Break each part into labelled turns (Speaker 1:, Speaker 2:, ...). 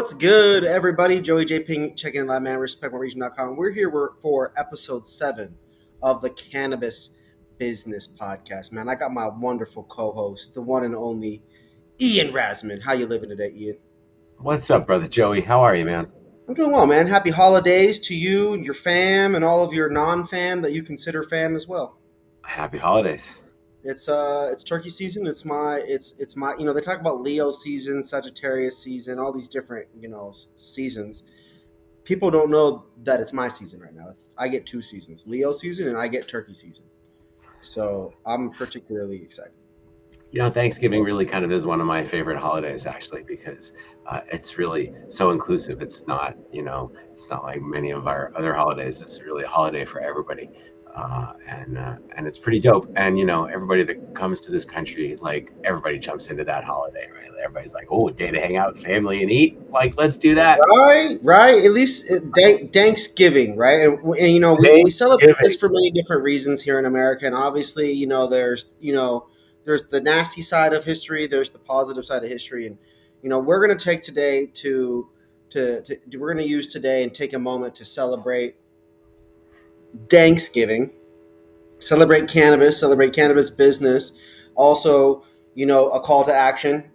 Speaker 1: What's good, everybody? JayPing checking in live, man. RespectMyRegion.com. We're here for episode 7 of the Cannabis Business Podcast. Man, I got my wonderful co-host, the one and only Ian Rassman. How you living today, Ian?
Speaker 2: What's up, brother Joey? How are you, man?
Speaker 1: I'm doing well, man. Happy holidays to you and your fam and all of your non-fam that you consider fam as well.
Speaker 2: Happy holidays.
Speaker 1: It's turkey season. It's my they talk about Leo season, Sagittarius season, all these different seasons. People don't know that it's my season right now. I get 2 seasons, Leo season and I get turkey season. So I'm particularly excited.
Speaker 2: Thanksgiving really kind of is one of my favorite holidays, actually, because it's really so inclusive. It's not like many of our other holidays. It's really a holiday for everybody. And it's pretty dope. And everybody that comes to this country, like everybody jumps into that holiday, right? Everybody's like, "Oh, a day to hang out with family and eat. Like, let's do that."
Speaker 1: Right. At least Thanksgiving, right? And we celebrate this
Speaker 2: Thanksgiving.
Speaker 1: for many different reasons here in America. And obviously, there's the nasty side of history, there's the positive side of history, and we're going to take today we're going to use today and take a moment to celebrate Thanksgiving, celebrate cannabis business. Also, a call to action: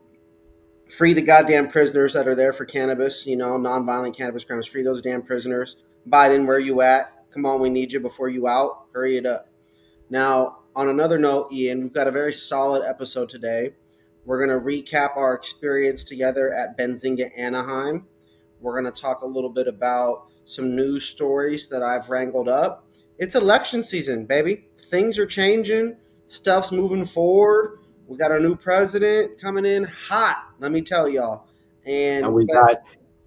Speaker 1: free the goddamn prisoners that are there for cannabis, nonviolent cannabis crimes. Free those damn prisoners. Biden, where you at? Come on, we need you before you out. Hurry it up. Now, on another note, Ian, we've got a very solid episode today. We're going to recap our experience together at Benzinga, Anaheim. We're going to talk a little bit about some news stories that I've wrangled up. It's election season, baby. Things are changing. Stuff's moving forward. We got our new president coming in hot, let me tell y'all.
Speaker 2: And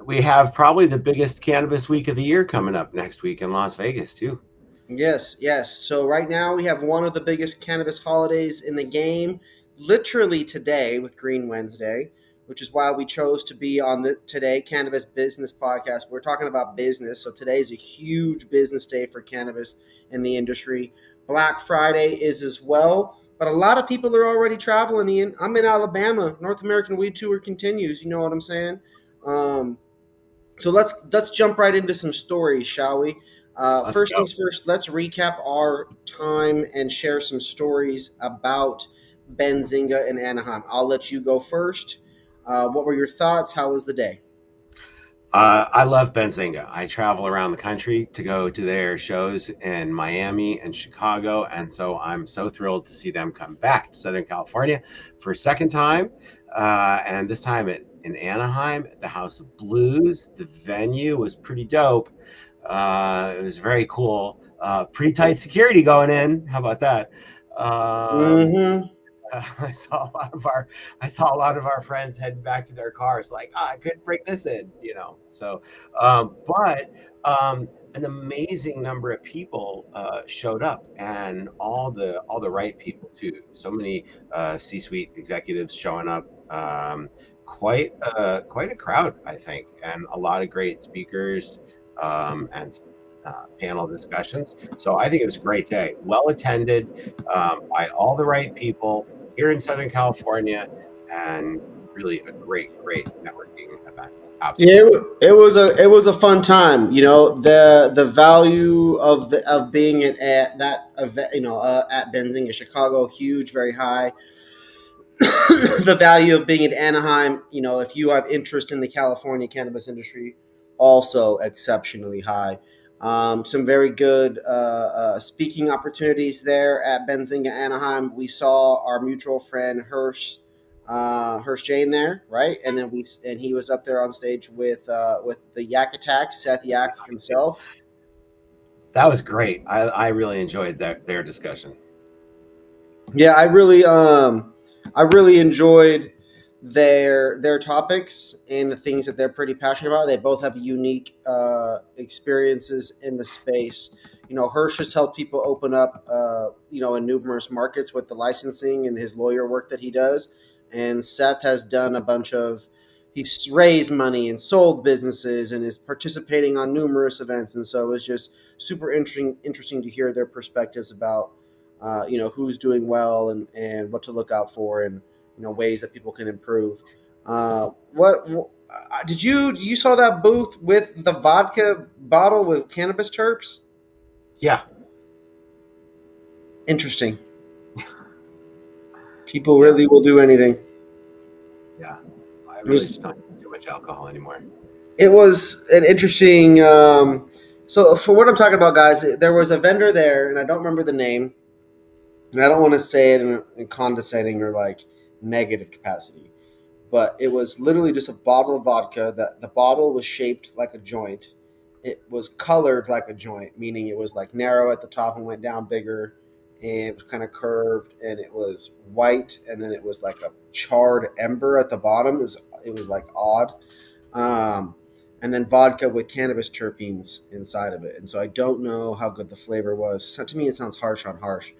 Speaker 2: we have probably the biggest cannabis week of the year coming up next week in Las Vegas too.
Speaker 1: Yes. So right now we have one of the biggest cannabis holidays in the game, literally today with Green Wednesday, which is why we chose to be on the today Cannabis Business Podcast. We're talking about business, so today is a huge business day for cannabis in the industry. Black Friday is as well, but a lot of people are already traveling. Ian, I'm in Alabama. North American Weed Tour continues. You know what I'm saying? So let's jump right into some stories, shall we? First things first, let's recap our time and share some stories about Benzinga and Anaheim. I'll let you go first. What were your thoughts? How was the day?
Speaker 2: I love Benzinga. I travel around the country to go to their shows in Miami and Chicago, and so I'm so thrilled to see them come back to Southern California for a second time, and this time in Anaheim at the House of Blues. The venue was pretty dope. It was very cool. Pretty tight security going in. How about that?
Speaker 1: Mm-hmm.
Speaker 2: I saw a lot of our friends heading back to their cars, like, I couldn't break this in, So, but an amazing number of people showed up, and all the right people too. So many C-suite executives showing up. Quite a crowd, I think, and a lot of great speakers and panel discussions. So I think it was a great day, well attended by all the right people here in Southern California, and really a great networking event. Absolutely.
Speaker 1: Yeah, it was a fun time. The value of being at that event, at Benzinga, Chicago, huge, very high. The value of being in Anaheim, if you have interest in the California cannabis industry, also exceptionally high. Some very good speaking opportunities there at Benzinga, Anaheim. We saw our mutual friend Hirsch Jane there, right? And then he was up there on stage with the Yak Attack, Seth Yak himself.
Speaker 2: That was great. I really enjoyed their discussion.
Speaker 1: Yeah, I really enjoyed their topics and the things that they're pretty passionate about. They both have unique experiences in the space. Hirsch has helped people open up, in numerous markets with the licensing and his lawyer work that he does. And Seth has done a bunch of, he's raised money and sold businesses and is participating on numerous events. And so it's just super interesting to hear their perspectives about who's doing well and what to look out for, and ways that people can improve. What did you saw that booth with the vodka bottle with cannabis terps?
Speaker 2: Yeah,
Speaker 1: Interesting. People
Speaker 2: yeah,
Speaker 1: really will do anything.
Speaker 2: yeah. I
Speaker 1: It
Speaker 2: really
Speaker 1: was
Speaker 2: just don't do too much alcohol anymore.
Speaker 1: it was an interesting. So for what I'm talking about, guys, there was a vendor there, and I don't remember the name. And I don't want to say it in condescending or like negative capacity, but it was literally just a bottle of vodka. That the bottle was shaped like a joint. It was colored like a joint, meaning it was like narrow at the top and went down bigger, and it was kind of curved, and it was white, and then it was like a charred ember at the bottom. It was like odd, um, and then vodka with cannabis terpenes inside of it. And so I don't know how good the flavor was. So to me, it sounds harsh on harsh,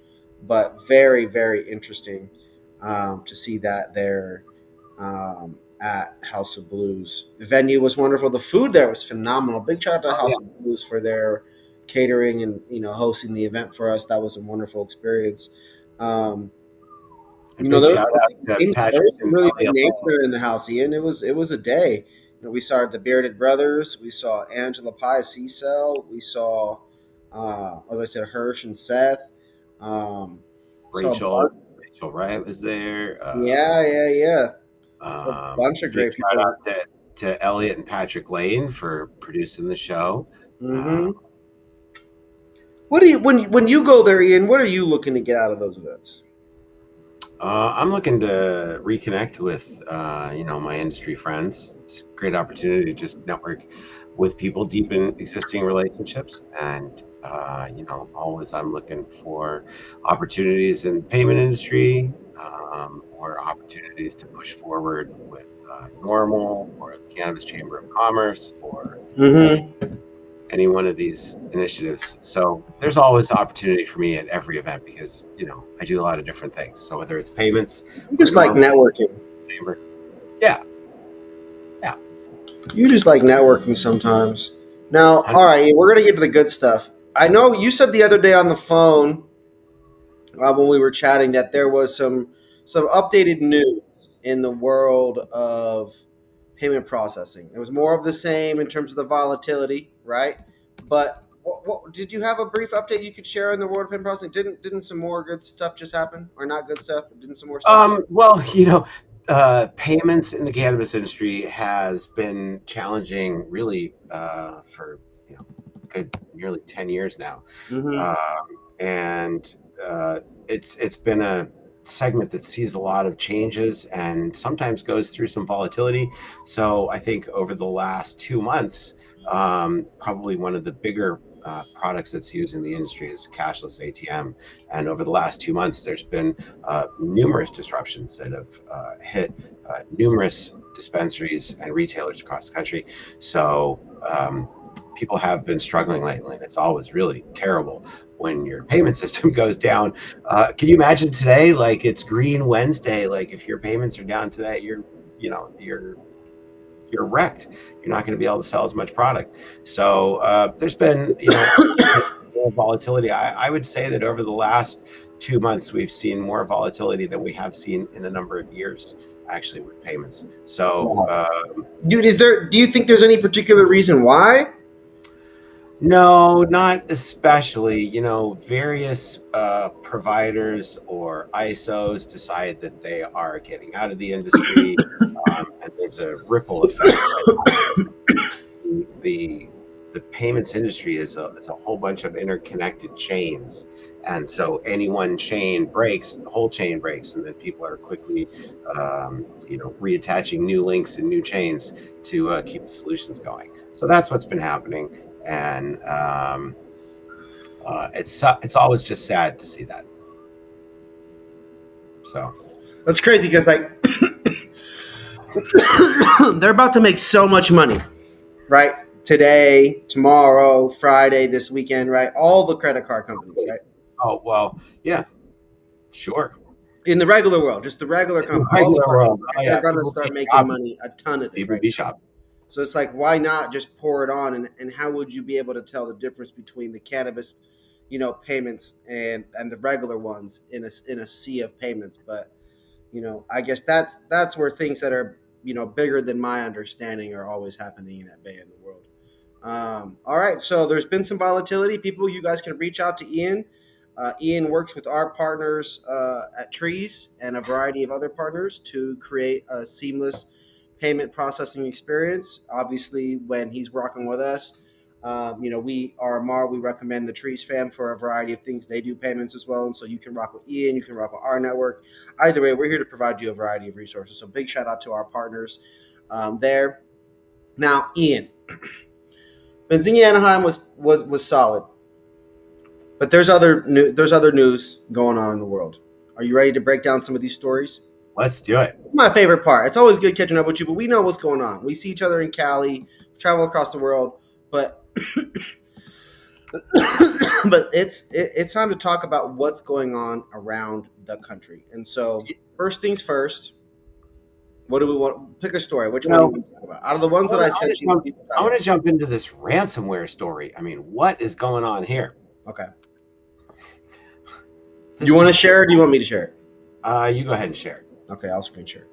Speaker 1: but very, very interesting to see that there at House of Blues. The venue was wonderful. The food there was phenomenal. Big shout out to
Speaker 2: Oh
Speaker 1: House
Speaker 2: yeah,
Speaker 1: of Blues for their catering and hosting the event for us. That was a wonderful experience. Um,
Speaker 2: a big
Speaker 1: there was
Speaker 2: shout
Speaker 1: some
Speaker 2: out
Speaker 1: big
Speaker 2: to
Speaker 1: names. There
Speaker 2: Patrick
Speaker 1: was some
Speaker 2: and
Speaker 1: really big
Speaker 2: Elliot
Speaker 1: names
Speaker 2: Lane.
Speaker 1: there in the house, Ian. It was a day. We saw the Bearded Brothers. We saw Angela Pie Cecil. We saw, as I said, Hirsch and Seth. Saw a
Speaker 2: Rachel,
Speaker 1: bunch.
Speaker 2: Rachel Wright was there.
Speaker 1: Yeah, yeah, yeah. A bunch of
Speaker 2: Big
Speaker 1: great
Speaker 2: shout
Speaker 1: people.
Speaker 2: out to Elliot and Patrick Lane for producing the show. Uh,
Speaker 1: Hmm. What do you when you go there, Ian? What are you looking to get out of those events?
Speaker 2: I'm looking to reconnect with my industry friends. It's a great opportunity to just network with people, deepen existing relationships, and always I'm looking for opportunities in the payment industry, or opportunities to push forward with Normal or the Cannabis Chamber of Commerce or
Speaker 1: Hmm.
Speaker 2: any one of these initiatives. So there's always opportunity for me at every event because I do a lot of different things. So whether it's payments
Speaker 1: You
Speaker 2: or
Speaker 1: just like
Speaker 2: normal
Speaker 1: networking.
Speaker 2: chamber, yeah, yeah,
Speaker 1: You just like networking sometimes. Now, all
Speaker 2: 100.
Speaker 1: right, we're gonna get to the good stuff. I know you said the other day on the phone when we were chatting that there was some updated news in the world of payment processing. It was more of the same in terms of the volatility, right? But did you have a brief update you could share in the world of payment processing? Didn't some more good stuff just happen, or not good stuff? Didn't some more stuff just happen?
Speaker 2: Well, payments in the cannabis industry has been challenging, really, for good nearly 10 years now.
Speaker 1: Mm-hmm.
Speaker 2: um, and it's been a segment that sees a lot of changes and sometimes goes through some volatility. So I think over the last 2 months, probably one of the bigger products that's used in the industry is cashless ATM. And over the last 2 months, there's been numerous disruptions that have hit numerous dispensaries and retailers across the country. So people have been struggling lately, and it's always really terrible when your payment system goes down. Can you imagine today? Like it's Green Wednesday. Like if your payments are down today, you're wrecked. You're not going to be able to sell as much product. So there's been more volatility. I would say that over the last 2 months, we've seen more volatility than we have seen in a number of years, actually, with payments. So
Speaker 1: Wow. Dude, do you think there's any particular reason why?
Speaker 2: no, not especially. Various providers or ISOs decide that they are getting out of the industry, and there's a ripple effect that the the payments industry is a whole bunch of interconnected chains, and so any one chain breaks, the whole chain breaks, and then people are quickly, reattaching new links and new chains to keep the solutions going. So that's what's been happening, and it's always just sad to see that. So
Speaker 1: That's crazy because like they're about to make so much money, right? Today, tomorrow, Friday, this weekend, right? All the credit card companies, right?
Speaker 2: oh well, yeah, sure.
Speaker 1: In the regular world, just the regular
Speaker 2: In the
Speaker 1: company, all the
Speaker 2: regular
Speaker 1: card
Speaker 2: world,
Speaker 1: companies,
Speaker 2: oh
Speaker 1: they're
Speaker 2: yeah,
Speaker 1: gonna
Speaker 2: people be
Speaker 1: start making
Speaker 2: shopping.
Speaker 1: money, a ton of it
Speaker 2: People
Speaker 1: right
Speaker 2: be
Speaker 1: now.
Speaker 2: shopping.
Speaker 1: So it's like, why not just pour it on? And how would you be able to tell the difference between the cannabis, payments and the regular ones in a sea of payments? But I guess that's where things that are bigger than my understanding are always happening in that bay in the world. All right, so there's been some volatility. People, you guys can reach out to Ian. Ian works with our partners at Trees and a variety of other partners to create a seamless payment processing experience. Obviously, when he's working with us, we RMR, we recommend the Trees fam for a variety of things. They do payments as well, and so you can rock with Ian, you can rock with our network. Either way, we're here to provide you a variety of resources. So big shout out to our partners there. Now, Ian, Benzinga Anaheim was solid, but there's other news going on in the world. Are you ready to break down some of these stories?
Speaker 2: Let's do it.
Speaker 1: It's my favorite part. It's always good catching up with you, but we know what's going on. We see each other in Cali, travel across the world, but but it's time to talk about what's going on around the country. And so, first things first. What do we want? Pick a story. Which one do you want to talk about? Out of the ones that I sent you,
Speaker 2: I want to jump into this ransomware story. I mean, what is going on here?
Speaker 1: Okay. Do you want to share it or do you want me to share
Speaker 2: it? You go ahead and share it.
Speaker 1: Okay, I'll screen share.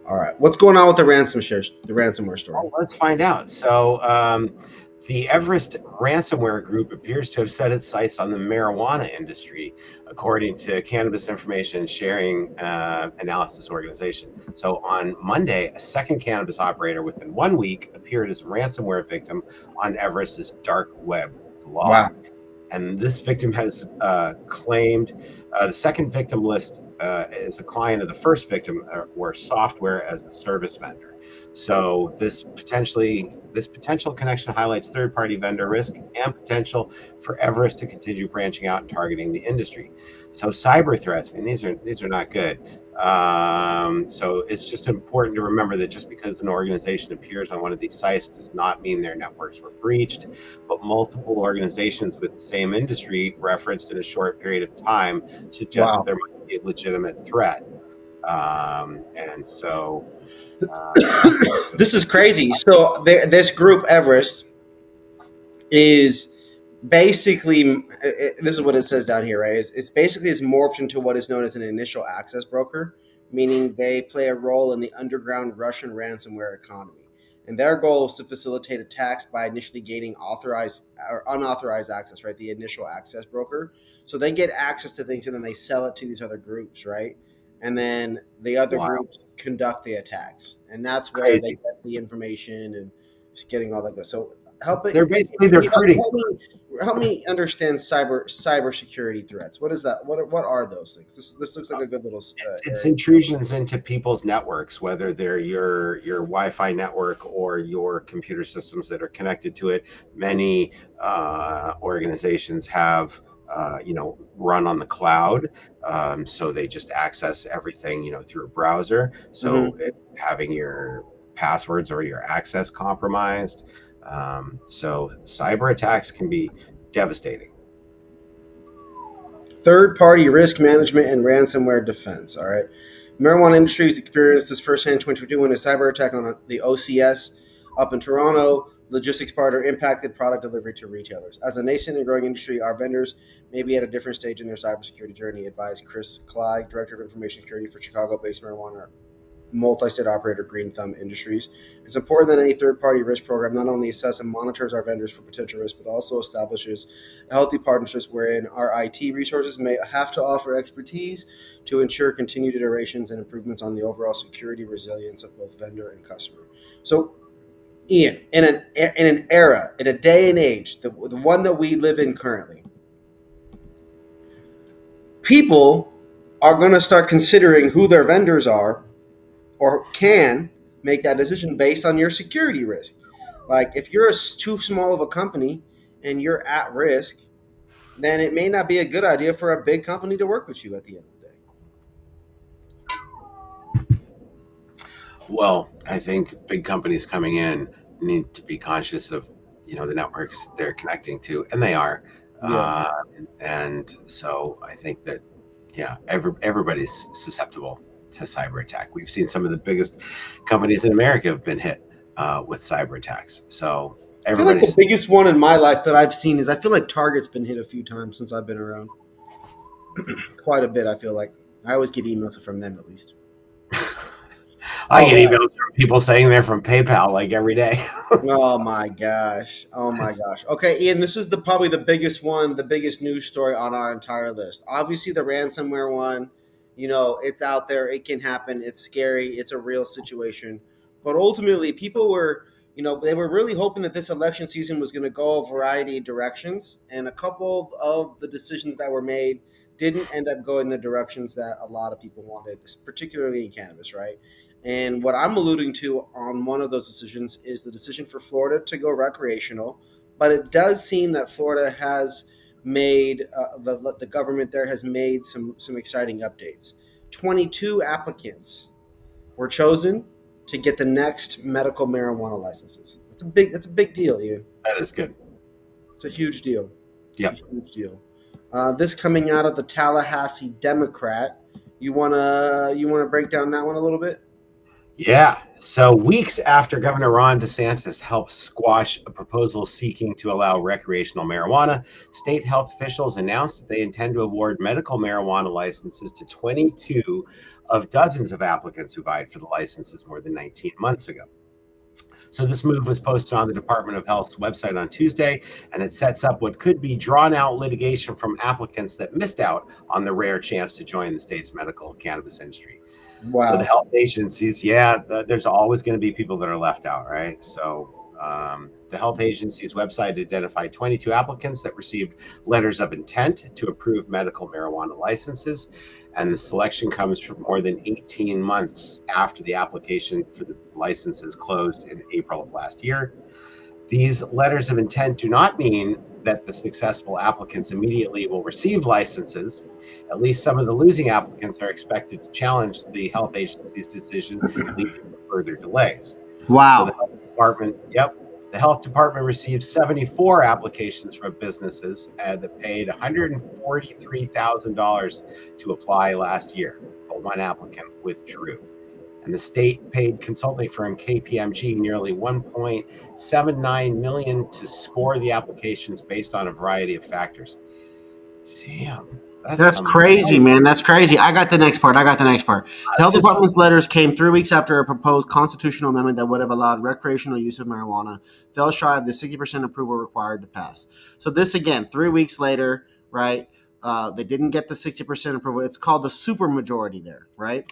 Speaker 1: All right. What's going on with the ransomware story?
Speaker 2: Well, let's find out. So, the Everest Ransomware group appears to have set its sights on the marijuana industry, according to Cannabis Information Sharing Analysis Organization. So on Monday, a second cannabis operator within 1 week appeared as a ransomware victim on Everest's dark web blog.
Speaker 1: Wow.
Speaker 2: And this victim has claimed the second victim list is a client of the first victim or software as a service vendor. So this potential connection highlights third-party vendor risk and potential for Everest to continue branching out and targeting the industry. So cyber threats, I mean, these are not good. So it's just important to remember that just because an organization appears on one of these sites does not mean their networks were breached, but multiple organizations with the same industry referenced in a short period of time suggest that there might be a legitimate threat. And so
Speaker 1: this is crazy. So this group Everest is basically, this is what it says down here, right? It's basically morphed into what is known as an initial access broker, meaning they play a role in the underground Russian ransomware economy. And their goal is to facilitate attacks by initially gaining authorized or unauthorized access, right? The initial access broker. So they get access to things and then they sell it to these other groups, right? And then the other groups conduct the attacks. And that's where they get the information and just getting all that good. So
Speaker 2: they're basically recruiting.
Speaker 1: Help me understand cybersecurity threats. What is that? What are those things? This looks like a good little.
Speaker 2: It's intrusions into people's networks, whether they're your Wi-Fi network or your computer systems that are connected to it. Many organizations have run on the cloud, so they just access everything through a browser. So it's having your passwords or your access compromised. So cyber attacks can be devastating.
Speaker 1: Third-party risk management and ransomware defense. All right. Marijuana industry has experienced this firsthand in 2022 when a cyber attack on the OCS up in Toronto. Logistics partner impacted product delivery to retailers. As a nascent and growing industry, our vendors may be at a different stage in their cybersecurity journey, advised Chris Clyde, Director of Information Security for Chicago-based marijuana multi-state operator Green Thumb Industries. It's important that any third-party risk program not only assesses and monitors our vendors for potential risk, but also establishes healthy partnerships wherein our IT resources may have to offer expertise to ensure continued iterations and improvements on the overall security resilience of both vendor and customer. So, Ian, in an era, in a day and age, the one that we live in currently, people are going to start considering who their vendors are or can make that decision based on your security risk. Like if you're too small of a company and you're at risk, then it may not be a good idea for a big company to work with you at the end of the day.
Speaker 2: Well, I think big companies coming in need to be conscious of, the networks they're connecting to, and they are. Yeah. And so I think that, everybody's susceptible to cyber attack. We've seen some of the biggest companies in America have been hit with cyber attacks. So
Speaker 1: I feel like the biggest one in my life that I've seen is I feel like Target's been hit a few times since I've been around. Quite a bit, I feel like. I always get emails from them at least.
Speaker 2: I
Speaker 1: Oh
Speaker 2: get
Speaker 1: yeah.
Speaker 2: emails from people saying they're from PayPal like every day.
Speaker 1: Oh my gosh. Oh my gosh. Okay, Ian, this is the probably the biggest one, the biggest news story on our entire list. Obviously the ransomware one, it's out there, it can happen, it's scary, it's a real situation. But ultimately people were, they were really hoping that this election season was going to go a variety of directions, and a couple of the decisions that were made didn't end up going the directions that a lot of people wanted, particularly in cannabis, right? And what I'm alluding to on one of those decisions is the decision for Florida to go recreational. But it does seem that Florida has made the government there has made some exciting updates. 22 applicants were chosen to get the next medical marijuana licenses. That's a big deal, Ian.
Speaker 2: That is good.
Speaker 1: It's a huge deal. It's a
Speaker 2: Yep.
Speaker 1: huge deal. This coming out of the Tallahassee Democrat. You wanna break down that one a little bit?
Speaker 2: Yeah. So, weeks after Governor Ron DeSantis helped squash a proposal seeking to allow recreational marijuana, state health officials announced that they intend to award medical marijuana licenses to 22 of dozens of applicants who vied for the licenses more than 19 months ago. So, this move was posted on the Department of Health's website on Tuesday, and it sets up what could be drawn out litigation from applicants that missed out on the rare chance to join the state's medical cannabis industry. So the
Speaker 1: Wow.
Speaker 2: health agencies, yeah, there's always going to be people that are left out, right? So the health agency's website identified 22 applicants that received letters of intent to approve medical marijuana licenses, and the selection comes from more than 18 months after the application for the licenses closed in April of last year. These letters of intent do not mean that the successful applicants immediately will receive licenses. At least some of the losing applicants are expected to challenge the health agency's decision, leading to further delays. So the
Speaker 1: Wow.
Speaker 2: the health department received 74 applications from businesses that paid $143,000 to apply last year, but one applicant withdrew. And the state paid consulting firm KPMG nearly $1.79 million to score the applications based on a variety of factors. Damn, that's
Speaker 1: That's
Speaker 2: some
Speaker 1: crazy, man. That's crazy. I got the next part. The health
Speaker 2: just
Speaker 1: department's letters came 3 weeks after a proposed constitutional amendment that would have allowed recreational use of marijuana fell shy of the 60% approval required to pass. So this again, 3 weeks later, right? They didn't get the 60% approval. It's called the supermajority there, right?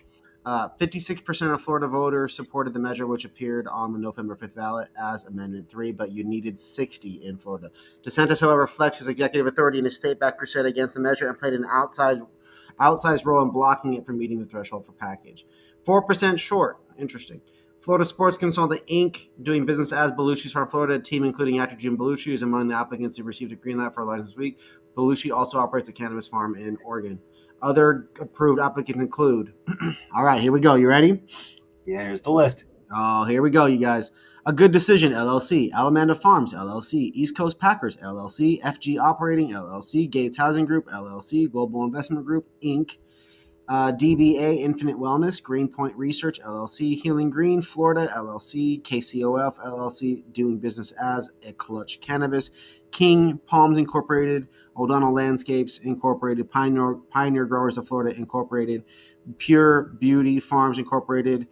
Speaker 1: 56% of Florida voters supported the measure, which appeared on the November 5th ballot as Amendment 3, but you needed 60 in Florida. DeSantis, however, flexed his executive authority in his state-backed crusade against the measure and played an outsized role in blocking it from meeting the threshold for package. 4% short. Interesting. Florida Sports Consultant Inc., doing business as Belushi's from Florida, a team including actor Jim Belushi is among the applicants who received a green light for a license this week. Belushi also operates a cannabis farm in Oregon. Other approved applicants include, all right, here we go. You ready?
Speaker 2: yeah, here's the list.
Speaker 1: Oh, here we go, you guys. A Good Decision, LLC. Alamanda Farms, LLC. East Coast Packers, LLC. FG Operating, LLC. Gates Housing Group, LLC. Global Investment Group, Inc. DBA Infinite Wellness, Greenpoint Research, LLC. Healing Green, Florida, LLC. KCOF, LLC. Doing business as A Clutch Cannabis. King Palms Incorporated. O'Donnell Landscapes Incorporated. Pioneer Growers of Florida Incorporated. Pure Beauty Farms Incorporated.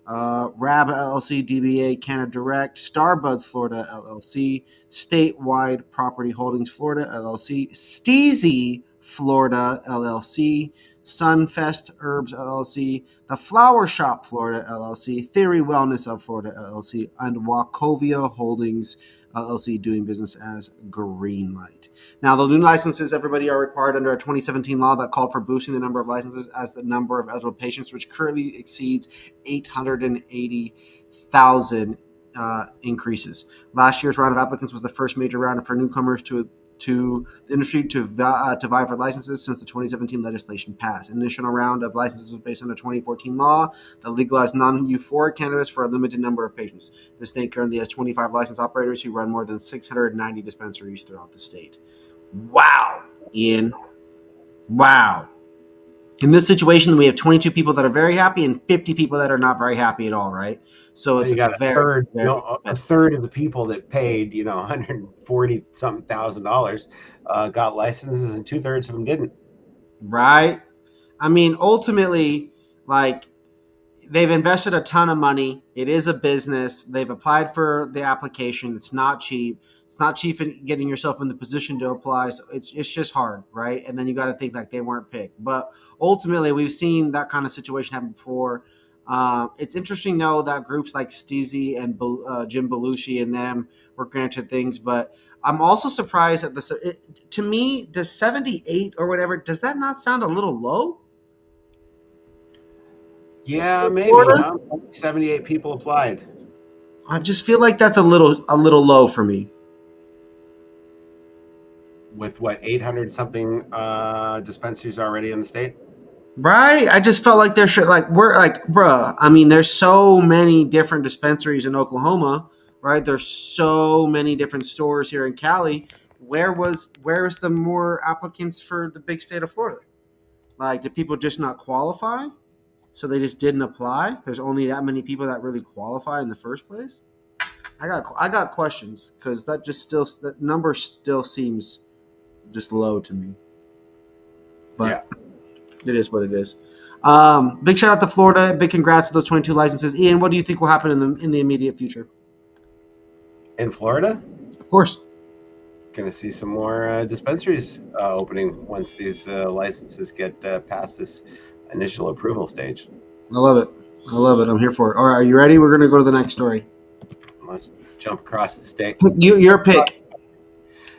Speaker 1: RAB LLC, DBA Canada Direct, Starbuds Florida LLC, Statewide Property Holdings Florida LLC, Steezy Florida LLC, Sunfest Herbs LLC, The Flower Shop Florida LLC, Theory Wellness of Florida LLC, and Wachovia Holdings LLC, doing business as Greenlight. Now, the new licenses, everybody, are required under a 2017 law that called for boosting the number of licenses as the number of eligible patients, which currently exceeds 880,000 increases. Last year's round of applicants was the first major round for newcomers to the industry to vie for licenses since the 2017 legislation passed. An initial round of licenses was based on the 2014 law that legalized non-euphoric cannabis for a limited number of patients. The state currently has 25 licensed operators who run more than 690 dispensaries throughout the state. Wow, Ian. Wow. In this situation, we have 22 people that are very happy and 50 people that are not very happy at all, right? So
Speaker 2: So
Speaker 1: it's
Speaker 2: you got a
Speaker 1: very,
Speaker 2: third,
Speaker 1: very
Speaker 2: a third of the people that paid, 140 something $1,000 got licenses, and 2/3 of them didn't.
Speaker 1: right. I mean, ultimately, like they've invested a ton of money. It is a business. They've applied for the application. It's not cheap. It's not cheap in getting yourself in the position to apply. So it's just hard, right? And then you got to think like they weren't picked. But ultimately, we've seen that kind of situation happen before. It's interesting though that groups like Steezy and Jim Belushi and them were granted things, but I'm also surprised at the. To me, does 78 or whatever, does that not sound a little low?
Speaker 2: Yeah, maybe.
Speaker 1: Florida?
Speaker 2: Huh? 78 people applied.
Speaker 1: I just feel like that's a little low for me.
Speaker 2: With what, 800 something dispensaries already in the state?
Speaker 1: Right? I just felt like there should we're like, bruh. I mean, there's so many different dispensaries in Oklahoma, right? There's so many different stores here in Cali. Where's the more applicants for the big state of Florida? Like, did people just not qualify? So they just didn't apply? There's only that many people that really qualify in the first place? I got questions because that number still seems just low to me. But It is what it is. Big shout out to Florida. Big congrats to those 22 licenses. Ian, what do you think will happen in the immediate future?
Speaker 2: In Florida?
Speaker 1: Of course.
Speaker 2: Going to see some more dispensaries opening once these licenses get past this initial approval stage.
Speaker 1: I love it. I'm here for it. All right, are you ready? We're going to go to the next story.
Speaker 2: Let's jump across the state.
Speaker 1: Your pick.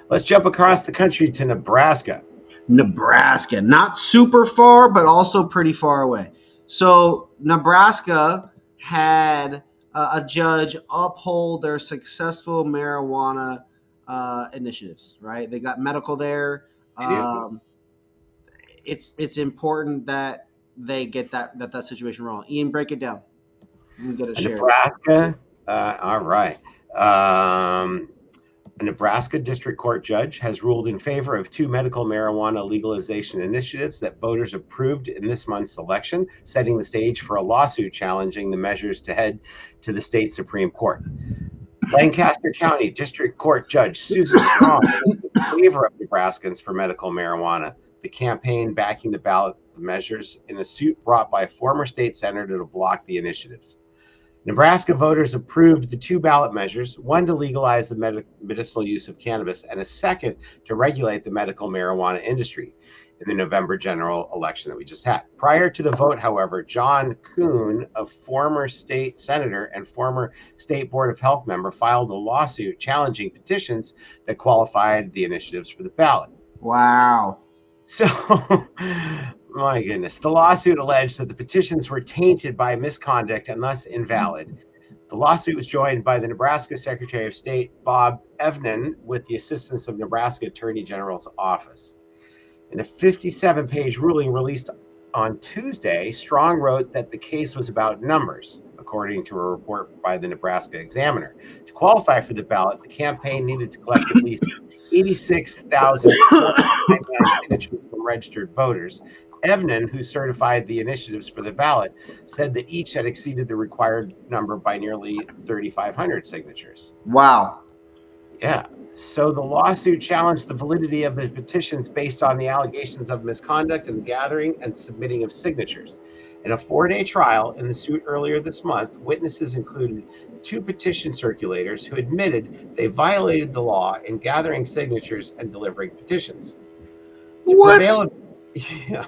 Speaker 2: Let's jump across the country to Nebraska.
Speaker 1: Nebraska, not super far, but also pretty far away. So Nebraska had a judge uphold their successful marijuana initiatives. Right, they got medical there. It's important that they get that situation wrong. Ian, break it down. Let me get it shared.
Speaker 2: Nebraska. All right. A Nebraska District Court judge has ruled in favor of two medical marijuana legalization initiatives that voters approved in this month's election, setting the stage for a lawsuit challenging the measures to head to the state Supreme Court. Lancaster County District Court Judge Susan Strong in favor of Nebraskans for medical marijuana, the campaign backing the ballot measures in a suit brought by a former state senator to block the initiatives. Nebraska voters approved the two ballot measures, one to legalize the medicinal use of cannabis and a second to regulate the medical marijuana industry in the November general election that we just had. Prior to the vote, however, John Kuhn, a former state senator and former state board of health member, filed a lawsuit challenging petitions that qualified the initiatives for the ballot.
Speaker 1: Wow.
Speaker 2: So, my goodness, the lawsuit alleged that the petitions were tainted by misconduct and thus invalid. The lawsuit was joined by the Nebraska Secretary of State, Bob Evnen, with the assistance of Nebraska Attorney General's office. In a 57-page ruling released on Tuesday, Strong wrote that the case was about numbers, according to a report by the Nebraska Examiner. To qualify for the ballot, the campaign needed to collect at least 86,000 signatures from registered voters. Evnen, who certified the initiatives for the ballot, said that each had exceeded the required number by nearly 3,500 signatures.
Speaker 1: Wow.
Speaker 2: Yeah. So the lawsuit challenged the validity of the petitions based on the allegations of misconduct in the gathering and submitting of signatures. In a 4-day trial in the suit earlier this month, witnesses included two petition circulators who admitted they violated the law in gathering signatures and delivering petitions.
Speaker 1: What?
Speaker 2: Yeah.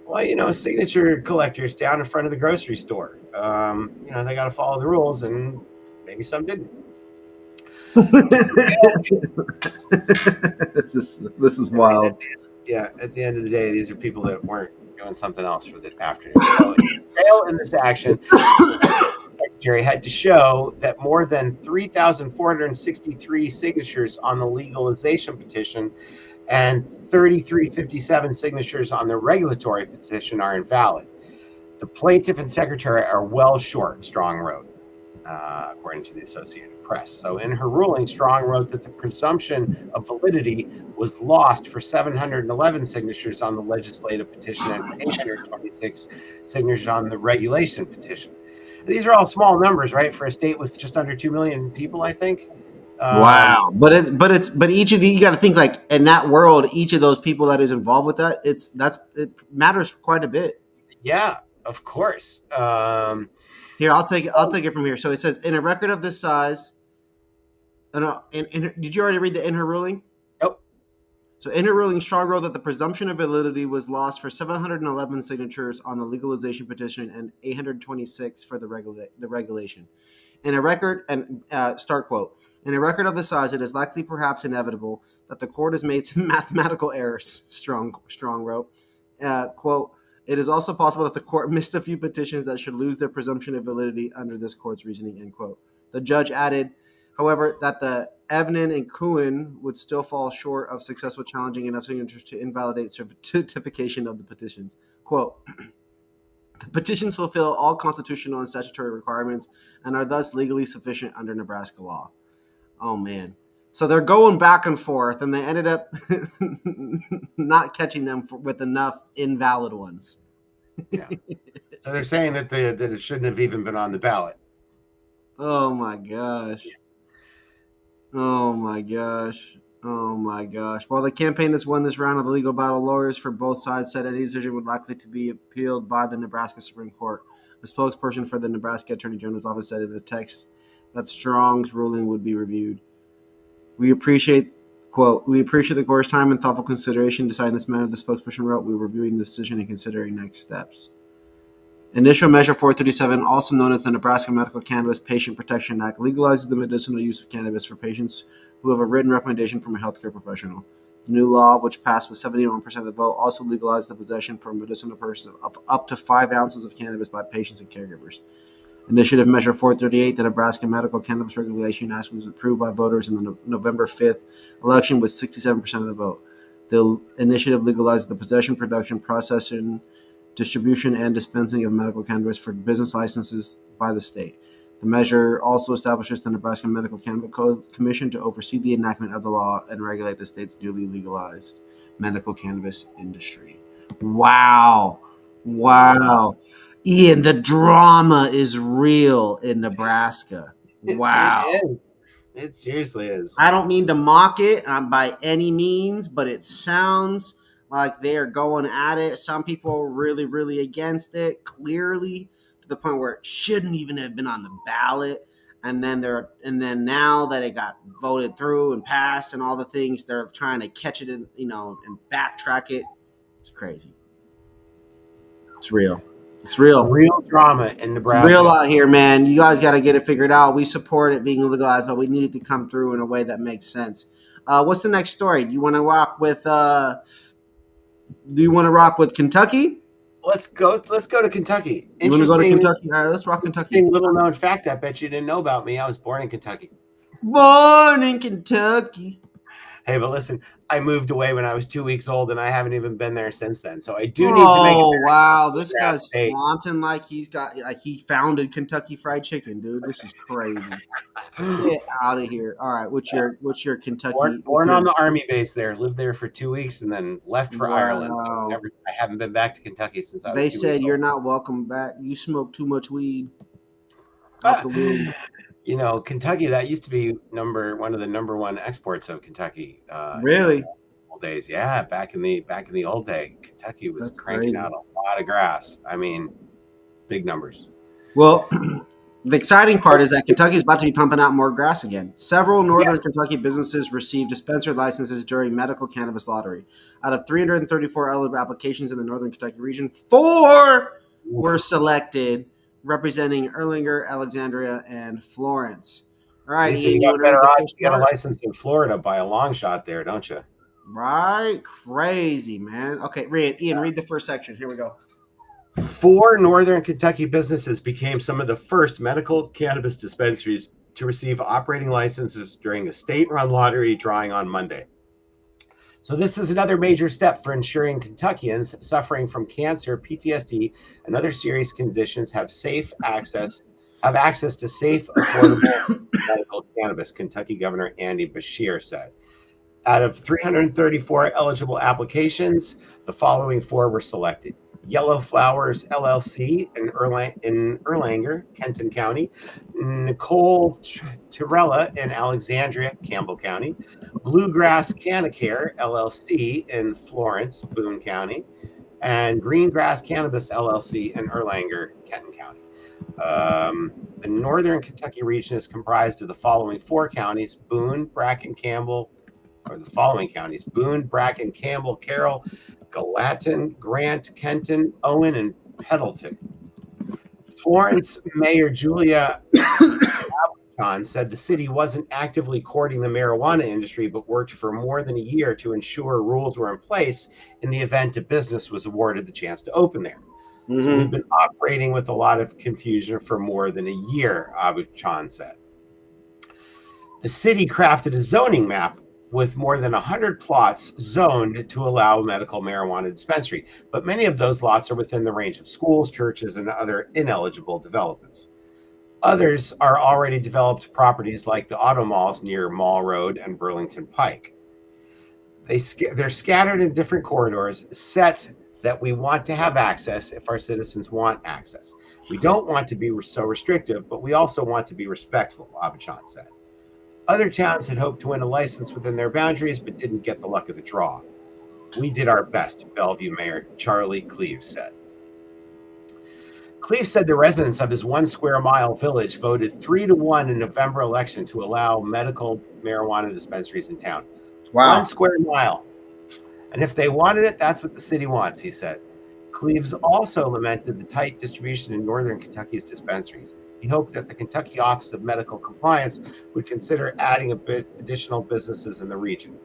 Speaker 2: Well, signature collectors down in front of the grocery store, they got to follow the rules, and maybe some didn't.
Speaker 1: This is wild.
Speaker 2: At the end of the day, these are people that weren't doing something else for the afternoon. So, in this action, the Secretary had to show that more than 3,463 signatures on the legalization petition and 3,357 signatures on the regulatory petition are invalid. The plaintiff and secretary are well short, Strong wrote, according to the Associated Press. So in her ruling, Strong wrote that the presumption of validity was lost for 711 signatures on the legislative petition and 826 signatures on the regulation petition. These are all small numbers, right, for a state with just under 2 million people, I think.
Speaker 1: Wow. But each of the, you got to think like in that world, each of those people that is involved with that, it matters quite a bit.
Speaker 2: Yeah. Of course.
Speaker 1: Here, I'll take it. I'll take it from here. So it says, in a record of this size, did you already read the in her ruling?
Speaker 2: Nope.
Speaker 1: So in her ruling, Strong wrote that the presumption of validity was lost for 711 signatures on the legalization petition and 826 for the regulation. In a record, and start quote, in a record of this size, it is likely, perhaps inevitable, that the court has made some mathematical errors, Strong wrote. Quote, it is also possible that the court missed a few petitions that should lose their presumption of validity under this court's reasoning, end quote. The judge added, however, that the Evnen and Kuhn would still fall short of successful challenging enough signatures to invalidate certification of the petitions. Quote, the petitions fulfill all constitutional and statutory requirements and are thus legally sufficient under Nebraska law. Oh, man. So they're going back and forth, and they ended up not catching them with enough invalid ones.
Speaker 2: Yeah. So they're saying that it shouldn't have even been on the ballot.
Speaker 1: Oh, my gosh. Oh, my gosh. Oh, my gosh. While the campaign has won this round of the legal battle, lawyers for both sides said any decision would likely to be appealed by the Nebraska Supreme Court. A spokesperson for the Nebraska Attorney General's office said in the text that Strong's ruling would be reviewed. We appreciate the court's time and thoughtful consideration deciding this matter, the spokesperson wrote. We're reviewing the decision and considering next steps. Initial Measure 437, also known as the Nebraska Medical Cannabis Patient Protection Act, legalizes the medicinal use of cannabis for patients who have a written recommendation from a healthcare professional. The new law, which passed with 71% of the vote, also legalized the possession for medicinal purposes of up to 5 ounces of cannabis by patients and caregivers. Initiative Measure 438, the Nebraska Medical Cannabis Regulation Act, was approved by voters in the November 5th election with 67% of the vote. The initiative legalizes the possession, production, processing, distribution, and dispensing of medical cannabis for business licenses by the state. The measure also establishes the Nebraska Medical Cannabis Commission to oversee the enactment of the law and regulate the state's newly legalized medical cannabis industry. Wow. Ian, the drama is real in Nebraska. Wow.
Speaker 2: It seriously is.
Speaker 1: I don't mean to mock it by any means, but it sounds like they are going at it. Some people are really, really against it, clearly, to the point where it shouldn't even have been on the ballot. And then now that it got voted through and passed and all the things, they're trying to catch it and backtrack it. It's crazy. It's real. It's real.
Speaker 2: Real drama in Nebraska.
Speaker 1: It's real out here, man. You guys got to get it figured out. We support it being legalized, but we need it to come through in a way that makes sense. What's the next story? Do you want to rock with Kentucky?
Speaker 2: Let's go to Kentucky.
Speaker 1: You want to go to Kentucky? All right, let's rock Kentucky.
Speaker 2: Little known fact I bet you didn't know about me. I was born in Kentucky.
Speaker 1: Born in Kentucky.
Speaker 2: Hey, but listen, I moved away when I was 2 weeks old, and I haven't even been there since then. So I do need to make. Oh
Speaker 1: wow, this guy's flaunting like he founded Kentucky Fried Chicken, dude. This is crazy. Get out of here! All right, what's your Kentucky?
Speaker 2: Born on the army base there, lived there for 2 weeks, and then left for Ireland. So I haven't been back to Kentucky since I was.
Speaker 1: They said you're not welcome back. You smoke too much weed. Out the womb.
Speaker 2: You know, Kentucky, that used to be one of the number one exports of Kentucky.
Speaker 1: Really?
Speaker 2: Old days. Yeah, back in the old day, Kentucky was cranking out a lot of grass. I mean, big numbers.
Speaker 1: Well, the exciting part is that Kentucky is about to be pumping out more grass again. Several northern Kentucky businesses received dispensary licenses during medical cannabis lottery. Out of 334 eligible applications in the northern Kentucky region, 4 were selected, representing Erlanger, Alexandria, and Florence. All right,
Speaker 2: Ian, you got better odds to get a license in Florida by a long shot there, don't you?
Speaker 1: Right? Crazy, man. Okay, Ian, read the first section. Here we go.
Speaker 2: 4 northern Kentucky businesses became some of the first medical cannabis dispensaries to receive operating licenses during a state-run lottery drawing on Monday. So this is another major step for ensuring Kentuckians suffering from cancer, PTSD, and other serious conditions have access to safe, affordable medical cannabis, Kentucky Governor Andy Beshear said. Out of 334 eligible applications, the following 4 were selected. Yellow Flowers LLC in Erlanger, Kenton County, Nicole Tirella in Alexandria, Campbell County, Bluegrass Canacare LLC in Florence, Boone County, and Greengrass Cannabis LLC in Erlanger, Kenton County. The Northern Kentucky region is comprised of the following four counties: Boone, Bracken, Campbell, or the following counties: Boone, Bracken, Campbell, Carroll, Gallatin, Grant, Kenton, Owen, and Pendleton. Florence Mayor Julia John said the city wasn't actively courting the marijuana industry, but worked for more than a year to ensure rules were in place in the event a business was awarded the chance to open there.
Speaker 1: Mm-hmm.
Speaker 2: So we've been operating with a lot of confusion for more than a year, Abu Chan said. The city crafted a zoning map with more than 100 plots zoned to allow medical marijuana dispensary, but many of those lots are within the range of schools, churches, and other ineligible developments. Others are already developed properties like the auto malls near Mall Road and Burlington Pike. They're scattered in different corridors set that we want to have access if our citizens want access. We don't want to be so restrictive, but we also want to be respectful, Abachan said. Other towns had hoped to win a license within their boundaries, but didn't get the luck of the draw. We did our best, Bellevue Mayor Charlie Cleves said. Cleves said the residents of his 1 square mile village voted 3-1 in November election to allow medical marijuana dispensaries in town.
Speaker 1: Wow.
Speaker 2: 1 square mile. And if they wanted it, that's what the city wants, he said. Cleves also lamented the tight distribution in northern Kentucky's dispensaries. He hoped that the Kentucky Office of Medical Compliance would consider adding a bit additional businesses in the region.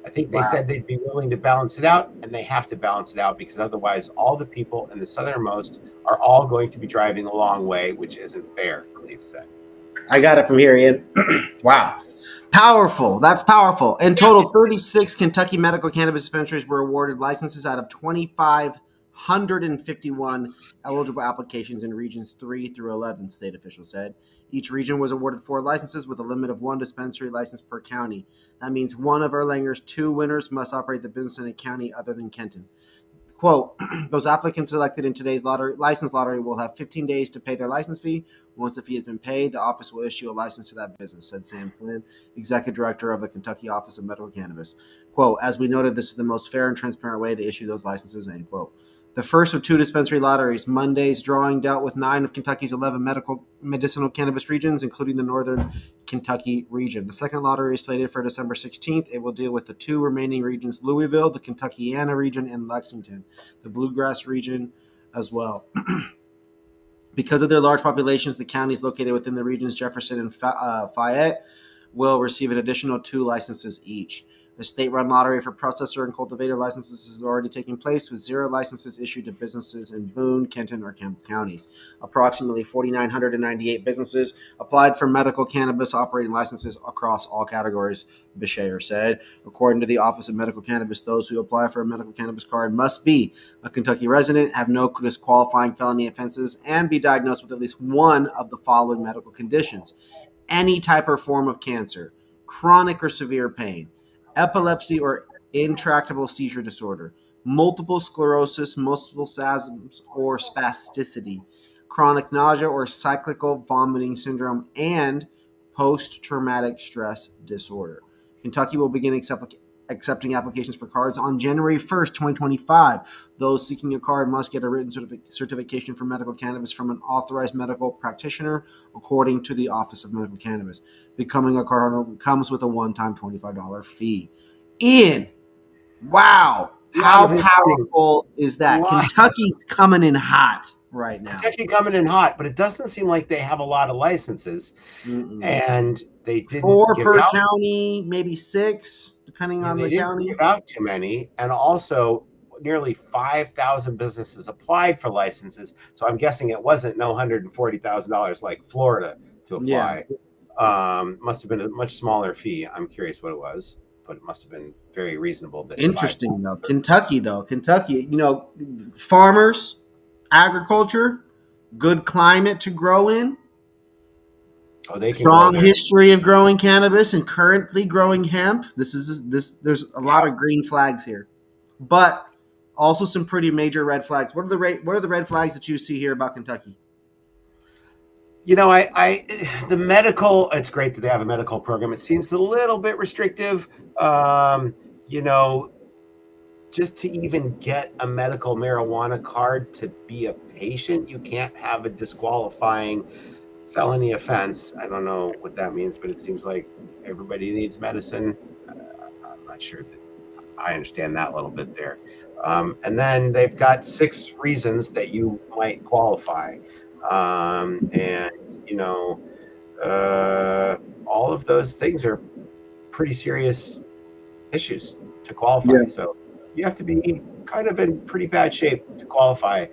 Speaker 2: I think they said they'd be willing to balance it out, and they have to balance it out because otherwise all the people in the southernmost are all going to be driving a long way, which isn't fair, Cleves said.
Speaker 1: I got it from here, Ian. Wow. Powerful. That's powerful. In total, 36 Kentucky medical cannabis dispensaries were awarded licenses out of 2,551 eligible applications in regions 3 through 11, state officials said. Each region was awarded 4 licenses with a limit of 1 dispensary license per county. That means one of Erlanger's 2 winners must operate the business in a county other than Kenton. Quote, those applicants selected in today's license lottery will have 15 days to pay their license fee. Once the fee has been paid, the office will issue a license to that business, said Sam Flynn, executive director of the Kentucky Office of Medical Cannabis. Quote, as we noted, this is the most fair and transparent way to issue those licenses, end quote. The first of 2 dispensary lotteries, Monday's drawing dealt with 9 of Kentucky's 11 medicinal cannabis regions, including the northern Kentucky region. The second lottery is slated for December 16th. It will deal with the 2 remaining regions, Louisville, the Kentuckiana region, and Lexington, the Bluegrass region as well. Because of their large populations, the counties located within the regions, Jefferson and Fayette, will receive an additional 2 licenses each. The state-run lottery for processor and cultivator licenses is already taking place, with 0 licenses issued to businesses in Boone, Kenton, or Campbell counties. Approximately 4,998 businesses applied for medical cannabis operating licenses across all categories, Beshayer said. According to the Office of Medical Cannabis, those who apply for a medical cannabis card must be a Kentucky resident, have no disqualifying felony offenses, and be diagnosed with at least one of the following medical conditions: any type or form of cancer, chronic or severe pain, epilepsy or intractable seizure disorder, multiple sclerosis, multiple spasms or spasticity, chronic nausea or cyclical vomiting syndrome, and post-traumatic stress disorder. Kentucky will begin accepting applications for cards on January 1st, 2025. Those seeking a card must get a written certification for medical cannabis from an authorized medical practitioner, according to the Office of Medical Cannabis. Becoming a card holder comes with a one-time $25 fee. Ian, wow, how powerful is that? Kentucky's coming in hot right now.
Speaker 2: Kentucky coming in hot, but it doesn't seem like they have a lot of licenses. And they didn't
Speaker 1: 4 per county, maybe 6, depending on the county.
Speaker 2: They didn't give out too many, and also nearly 5,000 businesses applied for licenses. So I'm guessing it wasn't no $140,000 like Florida to apply. Yeah. Must have been a much smaller fee. I'm curious what it was, but it must have been very reasonable.
Speaker 1: Interesting though. Kentucky, farmers, agriculture, good climate to grow in. Strong history of growing cannabis and currently growing hemp. There's a lot of green flags here, but also some pretty major red flags. What are the red flags that you see here about Kentucky?
Speaker 2: The medical, it's great that they have a medical program. It seems a little bit restrictive. just to even get a medical marijuana card to be a patient, you can't have a disqualifying felony offense. I don't know what that means, but it seems like everybody needs medicine. I'm not sure that I understand that a little bit there. And then they've got 6 reasons that you might qualify. And, you know, all of those things are pretty serious issues to qualify. So you have to be kind of in pretty bad shape to qualify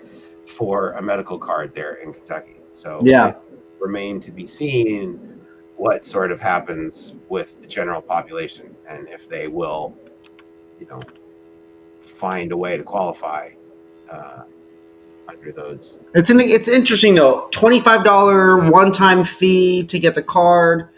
Speaker 2: for a medical card there in Kentucky. So
Speaker 1: Yeah.
Speaker 2: it remains to be seen what sort of happens with the general population and if they will, find a way to qualify under those.
Speaker 1: It's interesting though. $25 one-time fee to get the card.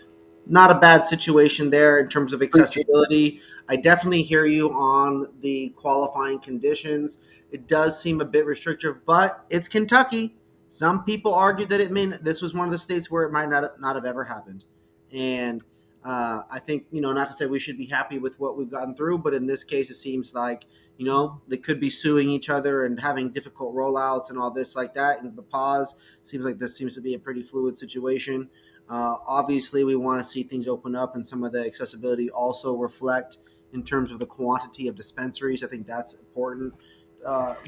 Speaker 1: Not a bad situation there in terms of accessibility. I definitely hear you on the qualifying conditions. It does seem a bit restrictive, but it's Kentucky. Some people argue that this was one of the states where it might not have ever happened. And I think, not to say we should be happy with what we've gotten through, but in this case, it seems like, they could be suing each other and having difficult rollouts and all this like that. And the pause seems like this seems to be a pretty fluid situation. Obviously, we want to see things open up and some of the accessibility also reflect in terms of the quantity of dispensaries. I think that's important.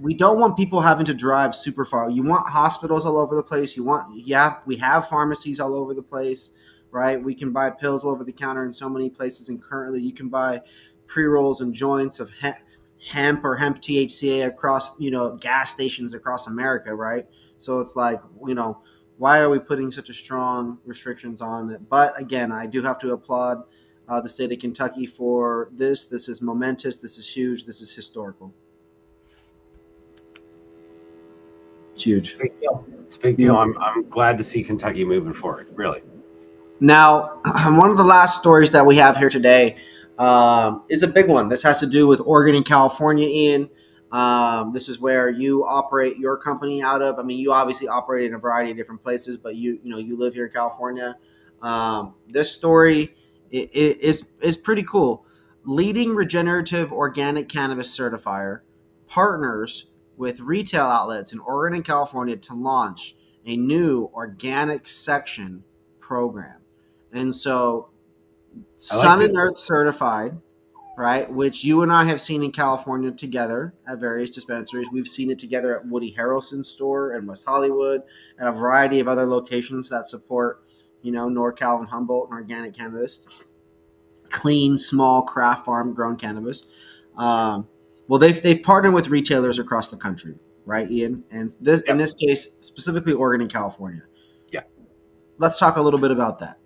Speaker 1: We don't want people having to drive super far. You want hospitals all over the place. We have pharmacies all over the place, right? We can buy pills all over the counter in so many places, and currently you can buy pre-rolls and joints of hemp or hemp THCA across, gas stations across America, right? So it's like, why are we putting such a strong restrictions on it? But again, I do have to applaud the state of Kentucky for this. This is momentous. This is huge. This is historical. It's huge.
Speaker 2: Big deal. It's a big deal. I'm glad to see Kentucky moving forward, really.
Speaker 1: Now, one of the last stories that we have here today is a big one. This has to do with Oregon and California, Ian. This is where you operate your company out of. I mean, you obviously operate in a variety of different places, but you live here in California. This story is pretty cool. Leading regenerative organic cannabis certifier partners with retail outlets in Oregon and California to launch a new organic section program. And so, Sun and Earth certified, right? Which you and I have seen in California together at various dispensaries. We've seen it together at Woody Harrelson's store in West Hollywood and a variety of other locations that support, NorCal and Humboldt and organic cannabis, clean, small, craft farm grown cannabis. Well, they've partnered with retailers across the country, right, Ian? And in this case, specifically Oregon and California.
Speaker 2: Yeah.
Speaker 1: Let's talk a little bit about that.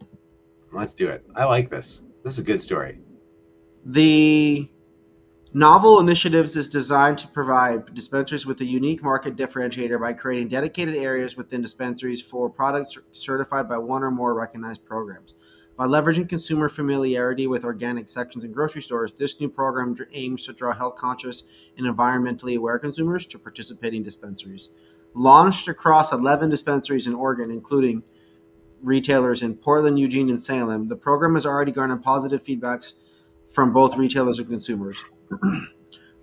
Speaker 2: Let's do it. I like this. This is a good story.
Speaker 1: The Novel Initiatives is designed to provide dispensaries with a unique market differentiator by creating dedicated areas within dispensaries for products certified by one or more recognized programs. By leveraging consumer familiarity with organic sections in grocery stores, this new program aims to draw health-conscious and environmentally aware consumers to participating dispensaries. Launched across 11 dispensaries in Oregon, including retailers in Portland, Eugene, and Salem, the program has already garnered positive feedbacks from both retailers and consumers.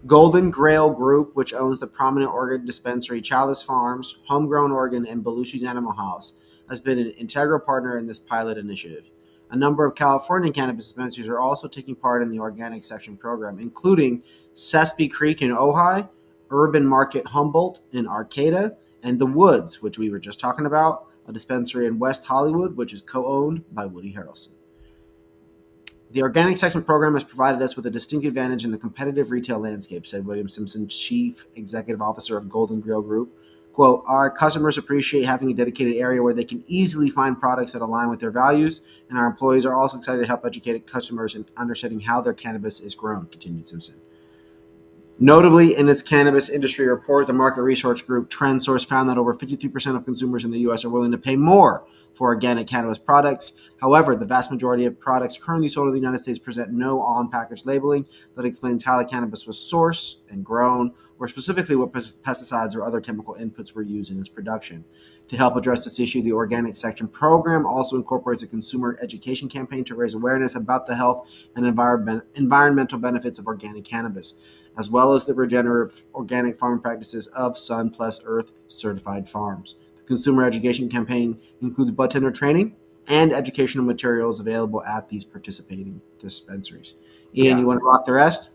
Speaker 1: Golden Grail Group, which owns the prominent Oregon dispensary Chalice Farms, Homegrown Oregon, and Belushi's Animal House, has been an integral partner in this pilot initiative. A number of California cannabis dispensaries are also taking part in the organic section program, including Sespe Creek in Ojai, Urban Market Humboldt in Arcata, and The Woods, which we were just talking about, a dispensary in West Hollywood, which is co-owned by Woody Harrelson. The organic section program has provided us with a distinct advantage in the competitive retail landscape, said William Simpson, Chief Executive Officer of Golden Grail Group. Quote, our customers appreciate having a dedicated area where they can easily find products that align with their values, and our employees are also excited to help educate customers in understanding how their cannabis is grown, continued Simpson. Notably, in its cannabis industry report, the market research group TrendSource found that over 53% of consumers in the U.S. are willing to pay more for organic cannabis products. However, the vast majority of products currently sold in the United States present no on-package labeling that explains how the cannabis was sourced and grown, or specifically what pesticides or other chemical inputs were used in its production. To help address this issue, the Organic Section program also incorporates a consumer education campaign to raise awareness about the health and environmental benefits of organic cannabis, as well as the regenerative organic farming practices of Sun Plus Earth certified farms. The consumer education campaign includes bartender training and educational materials available at these participating dispensaries. Ian,
Speaker 2: Yeah.
Speaker 1: you want to rock the rest?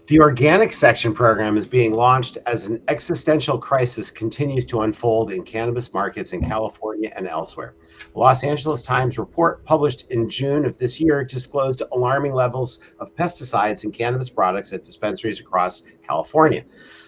Speaker 2: The Organic Section program is being launched as an existential crisis continues to unfold in cannabis markets in California and elsewhere. The Los Angeles Times report published in June of this year disclosed alarming levels of pesticides in cannabis products at dispensaries across California.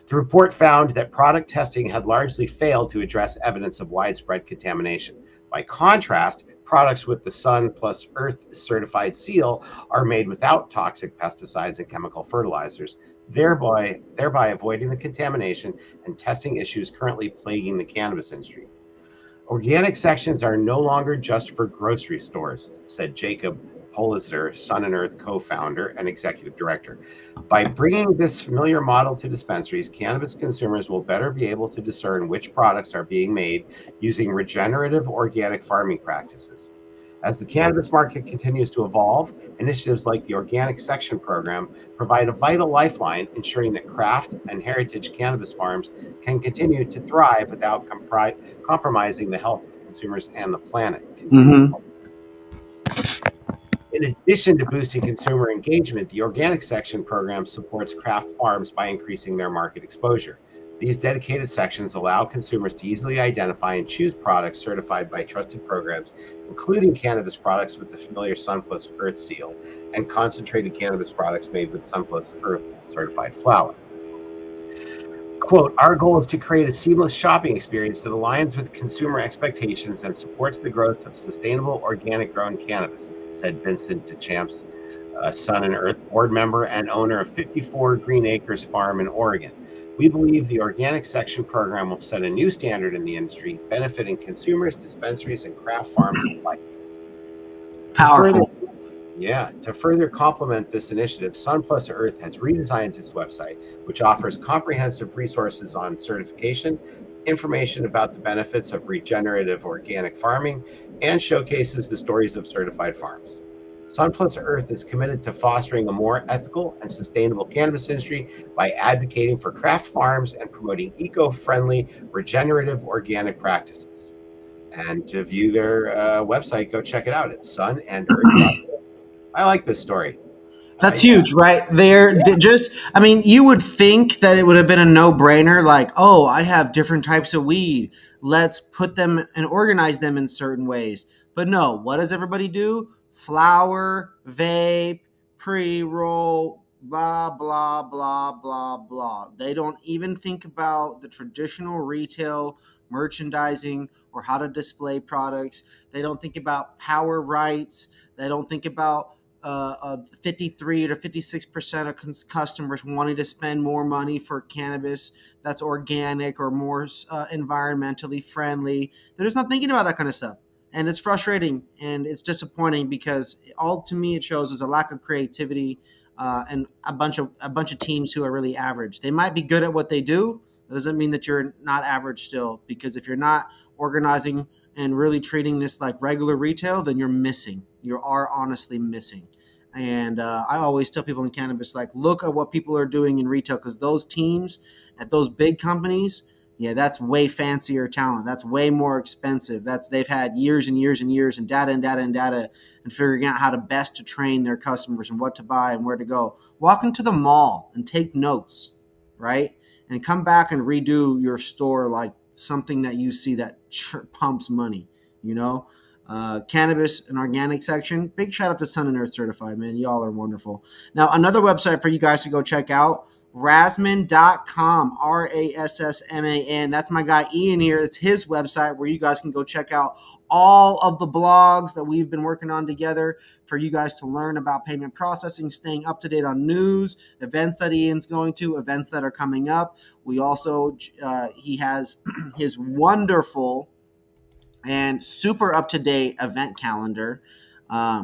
Speaker 2: The report found that product testing had largely failed to address evidence of widespread contamination. By contrast, products with the Sun Plus Earth certified seal are made without toxic pesticides and chemical fertilizers, thereby avoiding the contamination and testing issues currently plaguing the cannabis industry. Organic sections are no longer just for grocery stores, said Jacob Politzer, Sun and Earth co-founder and executive director. By bringing this familiar model to dispensaries, cannabis consumers will better be able to discern which products are being made using regenerative organic farming practices. As the cannabis market continues to evolve, initiatives like the Organic Section program provide a vital lifeline, ensuring that craft and heritage cannabis farms can continue to thrive without compromising the health of consumers and the planet.
Speaker 1: Mm-hmm.
Speaker 2: In addition to boosting consumer engagement, the Organic Section program supports craft farms by increasing their market exposure. These dedicated sections allow consumers to easily identify and choose products certified by trusted programs, including cannabis products with the familiar Sun Plus Earth seal and concentrated cannabis products made with Sun Plus Earth certified flower. Quote, our goal is to create a seamless shopping experience that aligns with consumer expectations and supports the growth of sustainable organic grown cannabis, said Vincent DeChamps, Sun and Earth board member and owner of 54 Green Acres Farm in Oregon. We believe the Organic Section program will set a new standard in the industry, benefiting consumers, dispensaries, and craft farms alike.
Speaker 1: Powerful.
Speaker 2: To further complement this initiative, Sun Plus Earth has redesigned its website, which offers comprehensive resources on certification, information about the benefits of regenerative organic farming, and showcases the stories of certified farms. Sun Plus Earth is committed to fostering a more ethical and sustainable cannabis industry by advocating for craft farms and promoting eco-friendly, regenerative organic practices. And to view their website, go check it out. It's sunearth.org. I like this story.
Speaker 1: That's huge, right? I mean, you would think that it would have been a no-brainer, like, oh, I have different types of weed. Let's put them and organize them in certain ways. But no, what does everybody do? Flower, vape, pre-roll, blah, blah, blah, blah, blah. They don't even think about the traditional retail merchandising or how to display products. They don't think about power rights. They don't think about 53 to 56% of customers wanting to spend more money for cannabis that's organic or more environmentally friendly. They're just not thinking about that kind of stuff. And it's frustrating and it's disappointing because all to me it shows is a lack of creativity and a bunch of teams who are really average. They might be good at what they do. That doesn't mean that you're not average still, because if you're not organizing and really treating this like regular retail, then you're missing. You are honestly missing. And I always tell people in cannabis, like, look at what people are doing in retail, because those teams at those big companies, yeah, that's way fancier talent. That's way more expensive. They've had years and years and years and data and figuring out how to best to train their customers and what to buy and where to go. Walk into the mall and take notes, right? And come back and redo your store like something that you see that pumps money, you know? Cannabis and Organic Section. Big shout out to Sun and Earth Certified, man. Y'all are wonderful. Now, another website for you guys to go check out, Rassman.com, Rassman. That's my guy Ian here. It's his website where you guys can go check out all of the blogs that we've been working on together for you guys to learn about payment processing, staying up to date on news, events that Ian's going to, events that are coming up. We also, he has his wonderful and super up-to-date event calendar.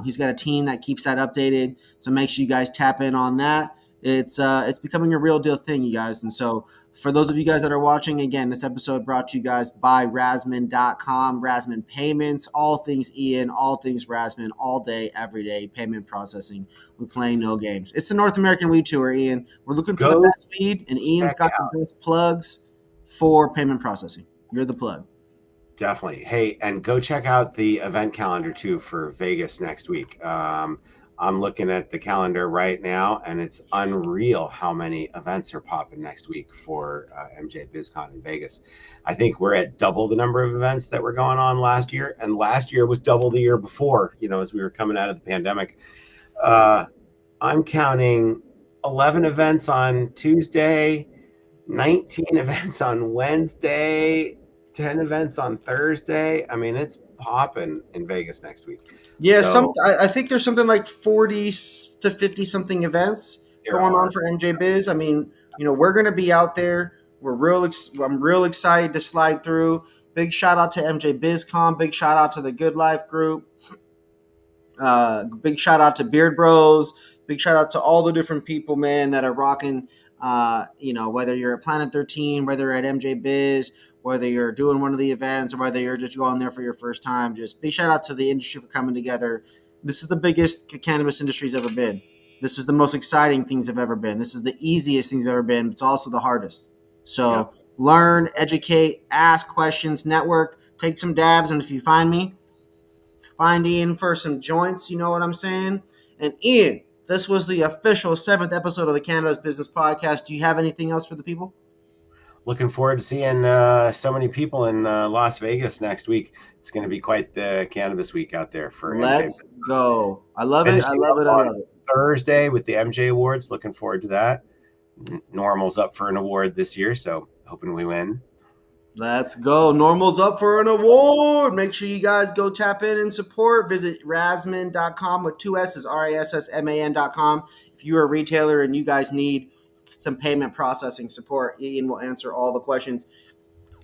Speaker 1: He's got a team that keeps that updated, so make sure you guys tap in on that. It's becoming a real deal thing, you guys. And so for those of you guys that are watching, again, this episode brought to you guys by Rassman.com, Rassman Payments, all things Ian, all things Rassman, all day, every day, payment processing. We're playing no games. It's the North American Weed Tour, Ian. We're looking for the
Speaker 2: Go
Speaker 1: best weed, and Ian's
Speaker 2: check
Speaker 1: got
Speaker 2: out.
Speaker 1: the best plugs for payment processing. You're the plug.
Speaker 2: Definitely. Hey, and go check out the event calendar too for Vegas next week. I'm looking at the calendar right now, and it's unreal how many events are popping next week for MJBizCon in Vegas. I think we're at double the number of events that were going on last year, and last year was double the year before, as we were coming out of the pandemic. I'm counting 11 events on Tuesday, 19 events on Wednesday, 10 events on Thursday. I mean, it's popping in Vegas next week.
Speaker 1: Yeah,
Speaker 2: So
Speaker 1: I think there's something like 40 to 50 something events
Speaker 2: there
Speaker 1: going on
Speaker 2: are.
Speaker 1: for MJ Biz. I mean, we're going to be out there. I'm real excited to slide through. Big shout out to MJ BizCon. Big shout out to the Good Life Group. Big shout out to Beard Bros. Big shout out to all the different people, man, that are rocking. Whether you're at Planet 13, whether you're at MJ Biz, whether you're doing one of the events, or whether you're just going there for your first time, just big shout out to the industry for coming together. This is the biggest cannabis industry's ever been. This is the most exciting things have ever been. This is the easiest things have ever been. It's also the hardest. So learn, educate, ask questions, network, take some dabs, and if you find me, find Ian for some joints. You know what I'm saying? And Ian, this was the official 7th episode of the Cannabis Business Podcast. Do you have anything else for the people?
Speaker 2: Looking forward to seeing so many people in Las Vegas next week. It's going to be quite the cannabis week out there for MJ.
Speaker 1: Let's go. I love it. I
Speaker 2: Finishing
Speaker 1: love
Speaker 2: up
Speaker 1: it. I
Speaker 2: on
Speaker 1: love it.
Speaker 2: Thursday with the MJ Awards. Looking forward to that. Normal's up for an award this year, so hoping we win.
Speaker 1: Let's go. Normal's up for an award. Make sure you guys go tap in and support. Visit Rassman.com with 2 S's, Rassman.com. If you're a retailer and you guys need some payment processing support, Ian will answer all the questions.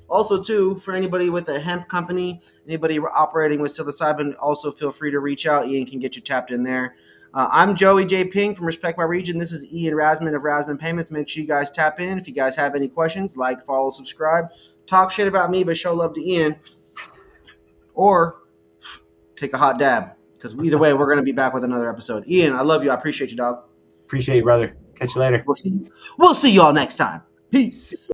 Speaker 1: Also, too, for anybody with a hemp company, anybody operating with psilocybin, also feel free to reach out. Ian can get you tapped in there. I'm Joey JayPing from Respect My Region. This is Ian Rassman of Rassman Payments. Make sure you guys tap in. If you guys have any questions, like, follow, subscribe. Talk shit about me, but show love to Ian. Or take a hot dab. Because either way, we're going to be back with another episode. Ian, I love you. I appreciate you, dog.
Speaker 2: Appreciate you, brother. Catch you later.
Speaker 1: We'll see y'all next time. Peace.